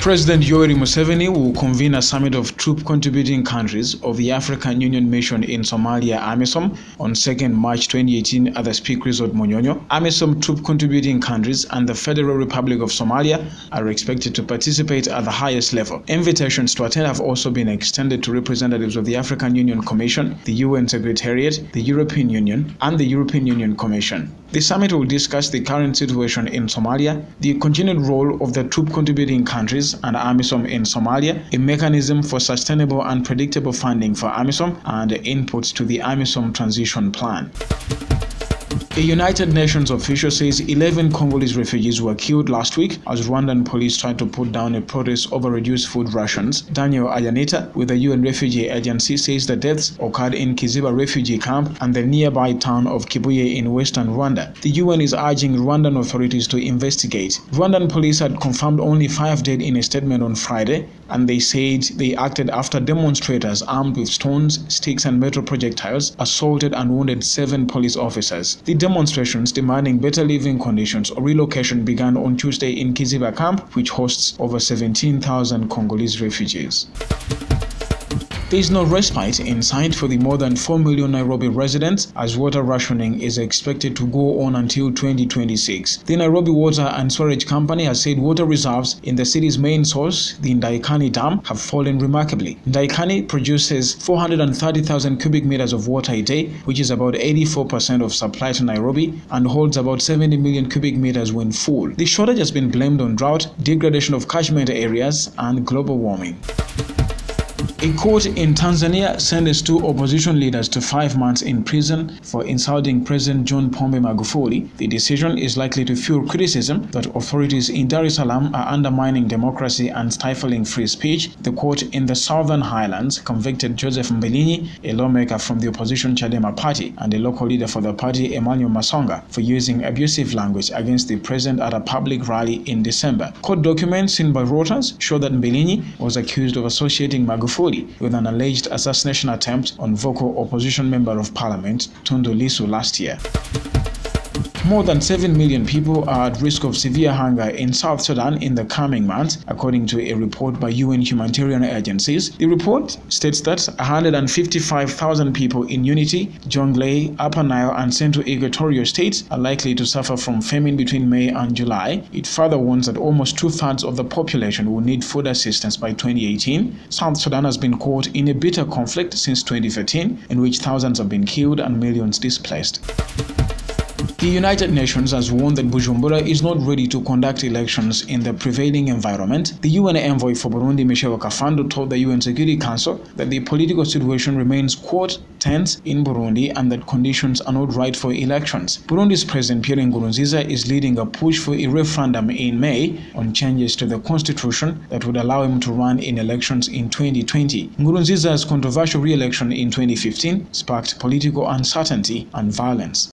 President Yoweri Museveni will convene a summit of troop-contributing countries of the African Union mission in Somalia, AMISOM, on 2nd March 2018 at the Speak Resort, Monyonyo. AMISOM troop-contributing countries and the Federal Republic of Somalia are expected to participate at the highest level. Invitations to attend have also been extended to representatives of the African Union Commission, the UN Secretariat, the European Union, and the European Union Commission. The summit will discuss the current situation in Somalia, the continued role of the troop-contributing countries and AMISOM in Somalia, a mechanism for sustainable and predictable funding for AMISOM, and inputs to the AMISOM transition plan. A United Nations official says 11 Congolese refugees were killed last week as Rwandan police tried to put down a protest over reduced food rations. Daniel Ayanita with the UN Refugee Agency says the deaths occurred in Kiziba refugee camp and the nearby town of Kibuye in western Rwanda. The UN is urging Rwandan authorities to investigate. Rwandan police had confirmed only 5 dead in a statement on Friday, and they said they acted after demonstrators armed with stones, sticks and metal projectiles assaulted and wounded 7 police officers. The demonstrations demanding better living conditions or relocation began on Tuesday in Kiziba camp, which hosts over 17,000 Congolese refugees. There is no respite in sight for the more than 4 million Nairobi residents as water rationing is expected to go on until 2026. The Nairobi Water and Storage Company has said water reserves in the city's main source, the Ndaikani Dam, have fallen remarkably. Ndaikani produces 430,000 cubic meters of water a day, which is about 84% of supply to Nairobi, and holds about 70 million cubic meters when full. The shortage has been blamed on drought, degradation of catchment areas, and global warming. A court in Tanzania sentenced 2 opposition leaders to 5 months in prison for insulting President John Pombe Magufuli. The decision is likely to fuel criticism that authorities in Dar es Salaam are undermining democracy and stifling free speech. The court in the Southern Highlands convicted Joseph Mbilinyi, a lawmaker from the opposition Chadema party, and a local leader for the party, Emmanuel Masonga, for using abusive language against the president at a public rally in December. Court documents seen by Reuters show that Mbilinyi was accused of associating Magufuli with an alleged assassination attempt on vocal opposition member of parliament Tundu Lissu last year. More than 7 million people are at risk of severe hunger in South Sudan in the coming months, according to a report by UN humanitarian agencies. The report states that 155,000 people in Unity, Jonglei, Upper Nile and Central Equatorial states are likely to suffer from famine between May and July. It further warns that almost 2/3 of the population will need food assistance by 2018. South Sudan has been caught in a bitter conflict since 2013, in which thousands have been killed and millions displaced. The United Nations has warned that Bujumbura is not ready to conduct elections in the prevailing environment. The UN envoy for Burundi, Michel Kafando, told the UN Security Council that the political situation remains, quote, tense in Burundi and that conditions are not right for elections. Burundi's President Pierre Nkurunziza is leading a push for a referendum in May on changes to the constitution that would allow him to run in elections in 2020. Nkurunziza's controversial re-election in 2015 sparked political uncertainty and violence.